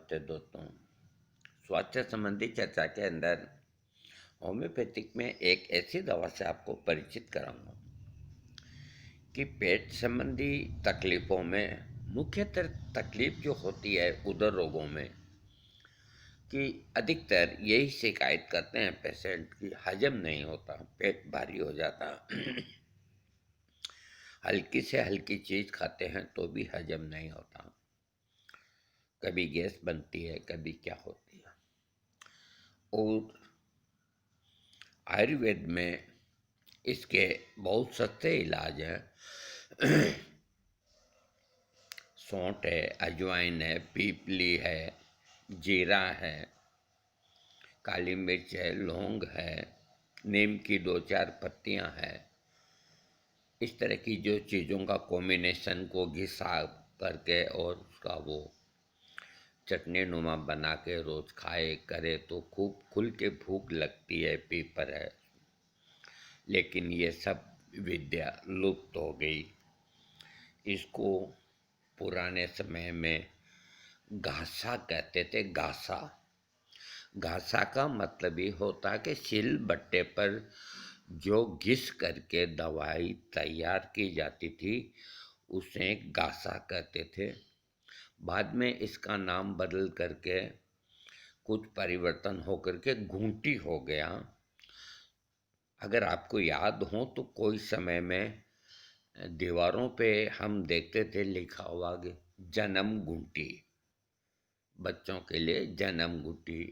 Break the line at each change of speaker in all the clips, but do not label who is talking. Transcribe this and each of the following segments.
नमस्ते दोस्तों। स्वास्थ्य संबंधी चर्चा के अंदर होम्योपैथिक में एक ऐसी दवा से आपको परिचित कराऊंगा कि पेट संबंधी तकलीफ़ों में मुख्यतर तकलीफ़ जो होती है उदर रोगों में, कि अधिकतर यही शिकायत करते हैं पेशेंट कि हजम नहीं होता, पेट भारी हो जाता। हल्की से हल्की चीज़ खाते हैं तो भी हजम नहीं होता, कभी गैस बनती है, कभी क्या होती है। और आयुर्वेद में इसके बहुत सस्ते इलाज हैं। सौंठ है, अजवाइन है, पीपली है, जीरा है, काली मिर्च है, लौंग है, नीम की 2-4 पत्तियां हैं। इस तरह की जो चीज़ों का कॉम्बिनेशन को घिसा करके और उसका वो चटनी नुमा बना के रोज़ खाए करे तो खूब खुल के भूख लगती है, पीपर है। लेकिन ये सब विद्या लुप्त हो गई। इसको पुराने समय में घासा कहते थे। घासा घासा का मतलब ये होता कि सिल बट्टे पर जो घिस करके दवाई तैयार की जाती थी उसे घासा कहते थे। बाद में इसका नाम बदल करके कुछ परिवर्तन होकर के घूंटी हो गया। अगर आपको याद हो तो कोई समय में दीवारों पे हम देखते थे लिखा हुआ कि जन्म घुंटी, बच्चों के लिए जन्म घुंटी।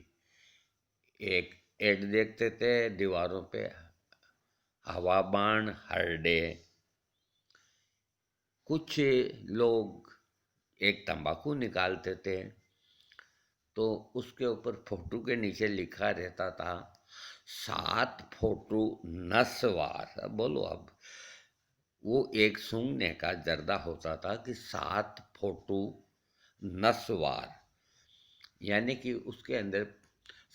एक एड देखते थे दीवारों पे, हवा बाण हरडे। कुछ लोग एक तंबाकू निकालते थे तो उसके ऊपर फोटो के नीचे लिखा रहता था 7 फोटो नस्वार। अब बोलो, अब वो एक सूंघने का जर्दा होता था कि 7 फोटो नस्वार, यानी कि उसके अंदर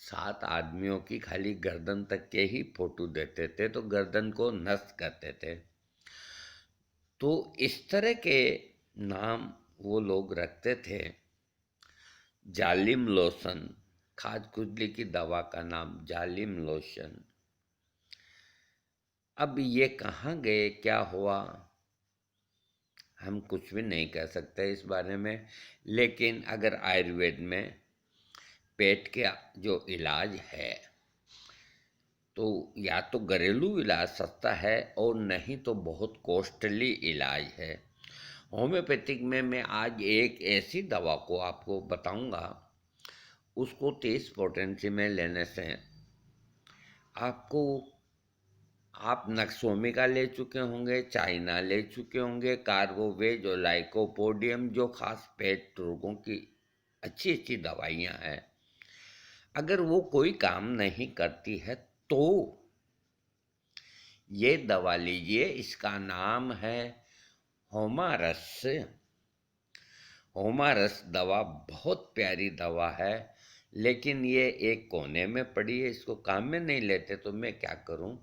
7 आदमियों की खाली गर्दन तक के ही फोटो देते थे, तो गर्दन को नस कहते थे। तो इस तरह के नाम वो लोग रखते थे। जालिम लोशन, खाज खुजली की दवा का नाम जालिम लोशन। अब ये कहाँ गए, क्या हुआ, हम कुछ भी नहीं कह सकते इस बारे में। लेकिन अगर आयुर्वेद में पेट के जो इलाज है तो या तो घरेलू इलाज सस्ता है और नहीं तो बहुत कॉस्टली इलाज है। होम्योपैथिक में मैं आज एक ऐसी दवा को आपको बताऊंगा, उसको 30 पोटेंसी में लेने से आपको, आप नक्सोमिका ले चुके होंगे, चाइना ले चुके होंगे, कार्बोवेज और लाइकोपोडियम, जो खास पेट रोगों की अच्छी अच्छी दवाइयाँ हैं। अगर वो कोई काम नहीं करती है तो ये दवा लीजिए। इसका नाम है होमारस। होमारस दवा बहुत प्यारी दवा है, लेकिन ये एक कोने में पड़ी है, इसको काम में नहीं लेते तो मैं क्या करूं।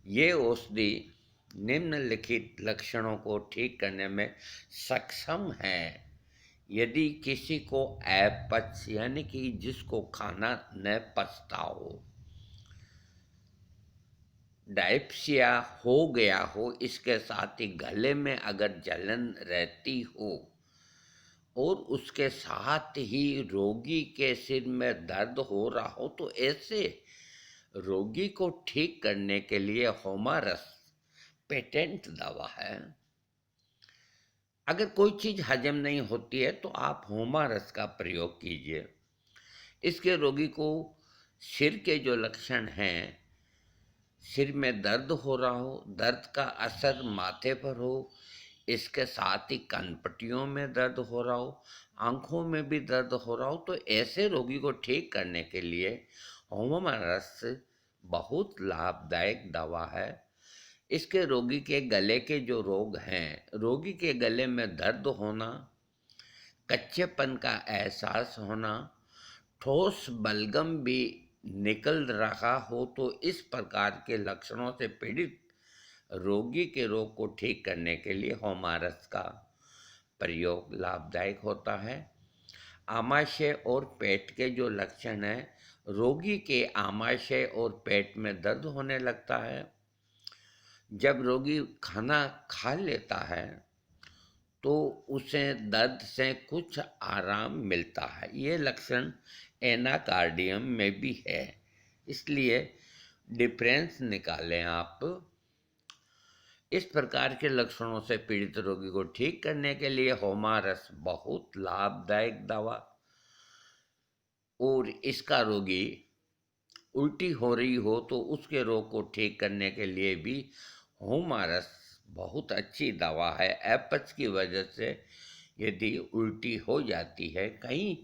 ये औषधि निम्नलिखित लक्षणों को ठीक करने में सक्षम है। यदि किसी को अपच, यानी कि जिसको खाना न पचता हो, डायप्सिया हो गया हो, इसके साथ ही गले में अगर जलन रहती हो और उसके साथ ही रोगी के सिर में दर्द हो रहा हो, तो ऐसे रोगी को ठीक करने के लिए होमारस पेटेंट दवा है। अगर कोई चीज़ हजम नहीं होती है तो आप होमारस का प्रयोग कीजिए। इसके रोगी को सिर के जो लक्षण हैं, सिर में दर्द हो रहा हो, दर्द का असर माथे पर हो, इसके साथ ही कनपटियों में दर्द हो रहा हो, आँखों में भी दर्द हो रहा हो, तो ऐसे रोगी को ठीक करने के लिए होमारस बहुत लाभदायक दवा है। इसके रोगी के गले के जो रोग हैं, रोगी के गले में दर्द होना, कच्चेपन का एहसास होना, ठोस बलगम भी निकल रहा हो, तो इस प्रकार के लक्षणों से पीड़ित रोगी के रोग को ठीक करने के लिए होमारस का प्रयोग लाभदायक होता है। आमाशय और पेट के जो लक्षण हैं, रोगी के आमाशय और पेट में दर्द होने लगता है। जब रोगी खाना खा लेता है तो उसे दर्द से कुछ आराम मिलता है। ये लक्षण एनाकार्डियम में भी है, इसलिए डिफरेंस निकालें आप। इस प्रकार के लक्षणों से पीड़ित रोगी को ठीक करने के लिए होमारस बहुत लाभदायक दवा, और इसका रोगी उल्टी हो रही हो तो उसके रोग को ठीक करने के लिए भी होमारस बहुत अच्छी दवा है। एपच की वजह से यदि उल्टी हो जाती है, कहीं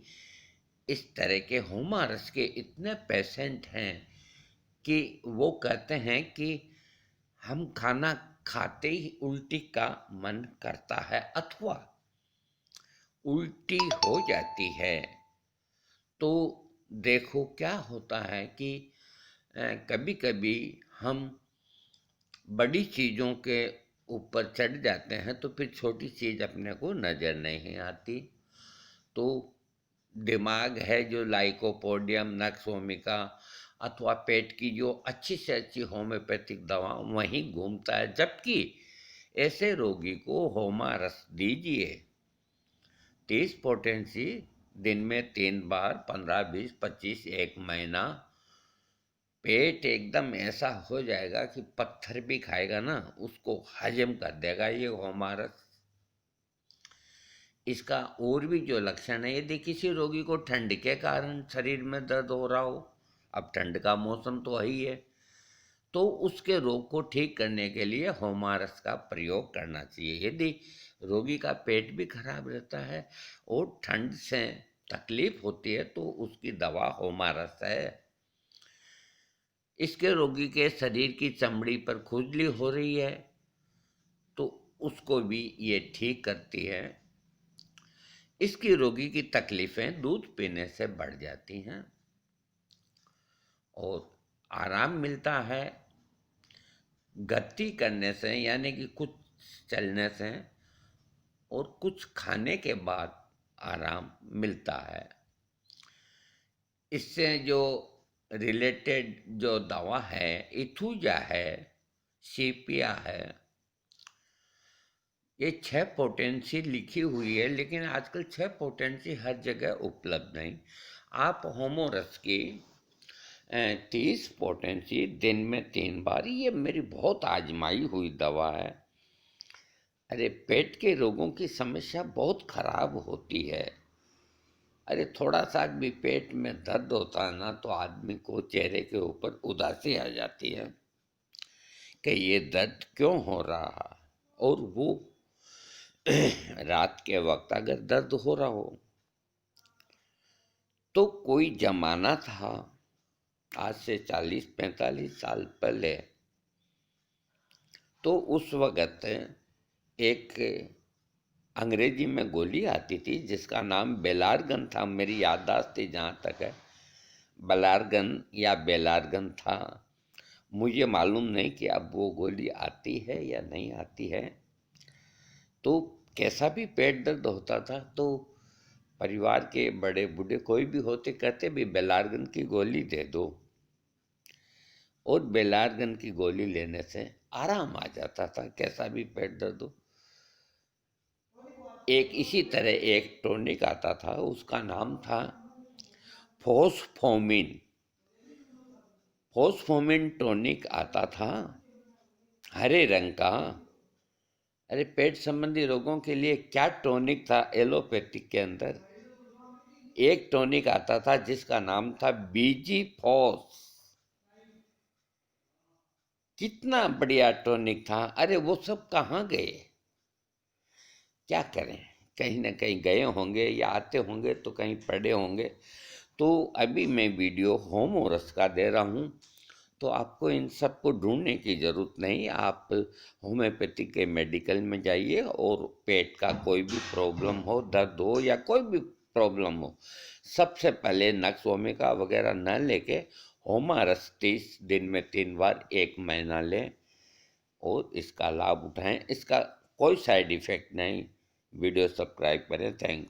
इस तरह के होमारस के इतने पेशेंट हैं कि वो कहते हैं कि हम खाना खाते ही उल्टी का मन करता है अथवा उल्टी हो जाती है। तो देखो क्या होता है कि कभी कभी हम बड़ी चीज़ों के ऊपर चढ़ जाते हैं तो फिर छोटी चीज़ अपने को नज़र नहीं आती। तो दिमाग है जो लाइकोपोडियम, नक्स ओमिका अथवा पेट की जो अच्छी से अच्छी होम्योपैथिक दवा वहीं घूमता है, जबकि ऐसे रोगी को होमारस दीजिए। 30 पोटेंसी दिन में 3 बार, 15, 20, 25, 1 महीना, पेट एकदम ऐसा हो जाएगा कि पत्थर भी खाएगा ना उसको हजम कर देगा ये होमारस। इसका और भी जो लक्षण है, यदि किसी रोगी को ठंड के कारण शरीर में दर्द हो रहा हो, अब ठंड का मौसम तो ही है, तो उसके रोग को ठीक करने के लिए होमारस का प्रयोग करना चाहिए। यदि रोगी का पेट भी खराब रहता है और ठंड से तकलीफ होती है तो उसकी दवा होमारस है। इसके रोगी के शरीर की चमड़ी पर खुजली हो रही है तो उसको भी ये ठीक करती है। इसकी रोगी की तकलीफ़ें दूध पीने से बढ़ जाती हैं और आराम मिलता है गति करने से, यानी कि कुछ चलने से और कुछ खाने के बाद आराम मिलता है। इससे जो रिलेटेड जो दवा है, इथुजा है, सीपिया है, ये 6 पोटेंसी लिखी हुई है, लेकिन आजकल 6 पोटेंसी हर जगह उपलब्ध नहीं। आप होमोरस की 30 पोटेंसी दिन में 3 बार, ये मेरी बहुत आजमाई हुई दवा है। अरे पेट के रोगों की समस्या बहुत खराब होती है। अरे थोड़ा सा भी पेट में दर्द होता है ना तो आदमी को चेहरे के ऊपर उदासी आ जाती है कि ये दर्द क्यों हो रहा है। और वो रात के वक्त अगर दर्द हो रहा हो तो कोई जमाना था आज से 40-45 साल पहले, तो उस वक़्त एक अंग्रेजी में गोली आती थी जिसका नाम बेलारगन था। मेरी याददाश्त जहाँ तक है बलारगन या बेलारगन था, मुझे मालूम नहीं कि अब वो गोली आती है या नहीं आती है। तो कैसा भी पेट दर्द होता था तो परिवार के बड़े बूढ़े कोई भी होते कहते भी बेलारगन की गोली दे दो, और बेलारगन की गोली लेने से आराम आ जाता था कैसा भी पेट दर्द हो। एक इसी तरह एक टॉनिक आता था, उसका नाम था फोस्फोमिन। फोस्फोमिन टॉनिक आता था हरे रंग का। अरे पेट संबंधी रोगों के लिए क्या टॉनिक था एलोपैथिक के अंदर, एक टॉनिक आता था जिसका नाम था बीजी फॉस। कितना बढ़िया टॉनिक था। अरे वो सब कहाँ गए, क्या करें, कहीं ना कहीं गए होंगे या आते होंगे तो कहीं पड़े होंगे। तो अभी मैं वीडियो होमोरस का दे रहा हूँ, तो आपको इन सब को ढूंढने की ज़रूरत नहीं। आप होम्योपैथी के मेडिकल में जाइए और पेट का कोई भी प्रॉब्लम हो, दर्द हो या कोई भी प्रॉब्लम हो, सबसे पहले नक्स ओमिका वगैरह न लेके होमारस 30 दिन में 3 बार 1 महीना लें और इसका लाभ उठाएं। इसका कोई साइड इफ़ेक्ट नहीं। वीडियो सब्सक्राइब करें। थैंक्स।